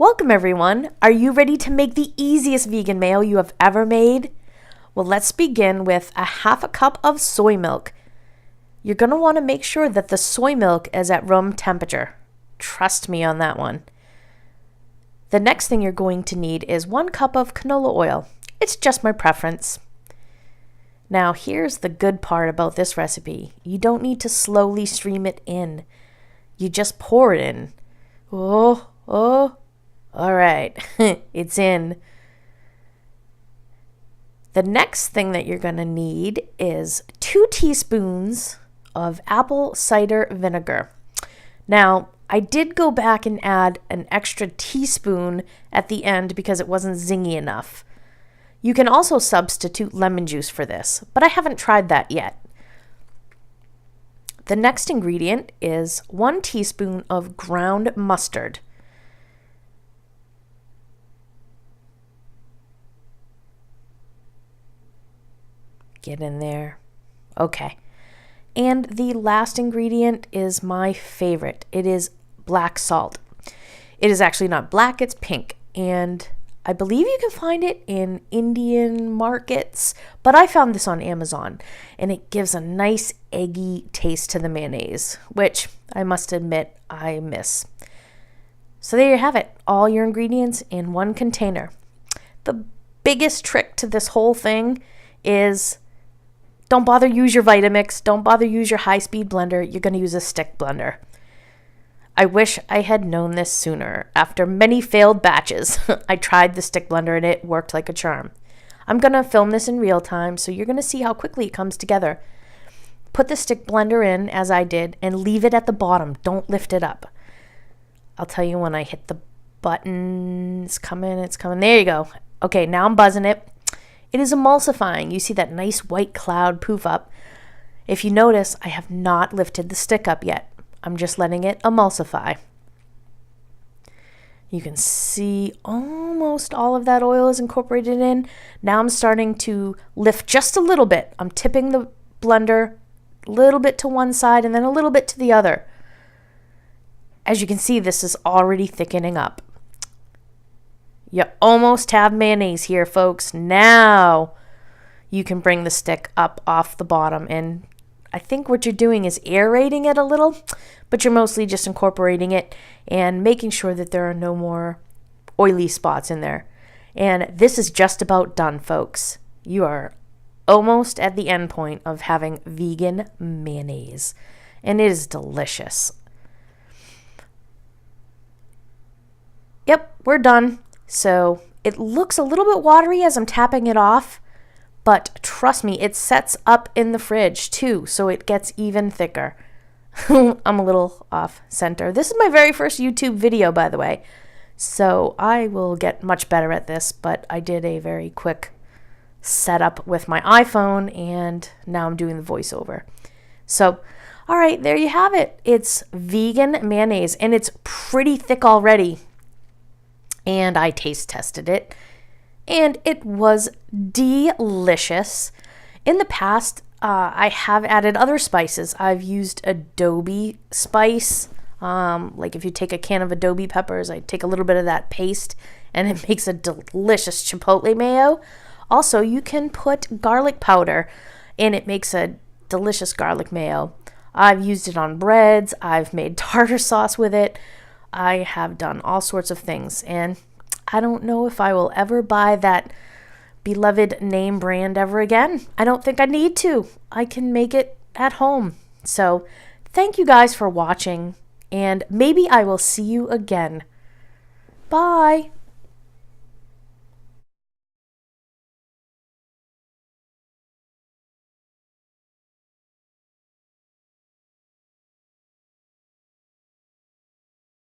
Welcome everyone! Are you ready to make the easiest vegan mayo you have ever made? Well, let's begin with a half a cup of soy milk. You're going to want to make sure that the soy milk is at room temperature. Trust me on that one. The next thing you're going to need is 1 cup of canola oil. It's just my preference. Now here's the good part about this recipe. You don't need to slowly stream it in. You just pour it in. Oh. All right, it's in. The next thing that you're going to need is 2 teaspoons of apple cider vinegar. Now, I did go back and add an extra teaspoon at the end because it wasn't zingy enough. You can also substitute lemon juice for this, but I haven't tried that yet. The next ingredient is 1 teaspoon of ground mustard. Get in there. Okay. And the last ingredient is my favorite. It is black salt. It is actually not black, it's pink. And I believe you can find it in Indian markets, but I found this on Amazon. And it gives a nice eggy taste to the mayonnaise, which I must admit I miss. So there you have it. All your ingredients in 1 container. The biggest trick to this whole thing is don't bother use your Vitamix. Don't bother use your high-speed blender. You're going to use a stick blender. I wish I had known this sooner. After many failed batches, I tried the stick blender and it worked like a charm. I'm going to film this in real time, so you're going to see how quickly it comes together. Put the stick blender in, as I did, and leave it at the bottom. Don't lift it up. I'll tell you when I hit the button. It's coming. There you go. Okay, now I'm buzzing it. It is emulsifying. You see that nice white cloud poof up. If you notice, I have not lifted the stick up yet. I'm just letting it emulsify. You can see almost all of that oil is incorporated in. Now I'm starting to lift just a little bit. I'm tipping the blender a little bit to one side and then a little bit to the other. As you can see, this is already thickening up. You almost have mayonnaise here, folks. Now you can bring the stick up off the bottom. And I think what you're doing is aerating it a little, but you're mostly just incorporating it and making sure that there are no more oily spots in there. And this is just about done, folks. You are almost at the end point of having vegan mayonnaise. And it is delicious. Yep, we're done. So it looks a little bit watery as I'm tapping it off, but trust me, it sets up in the fridge too, so it gets even thicker. I'm a little off center. This is my very first YouTube video, by the way, so I will get much better at this, but I did a very quick setup with my iPhone, and now I'm doing the voiceover. So, all right, there you have it. It's vegan mayonnaise, and it's pretty thick already. And I taste tested it, and it was delicious. In the past, I have added other spices. I've used adobe spice. Like if you take a can of adobe peppers, I take a little bit of that paste, and it makes a delicious chipotle mayo. Also, you can put garlic powder, and it makes a delicious garlic mayo. I've used it on breads. I've made tartar sauce with it. I have done all sorts of things, and I don't know if I will ever buy that beloved name brand ever again. I don't think I need to. I can make it at home. So thank you guys for watching, and maybe I will see you again. Bye.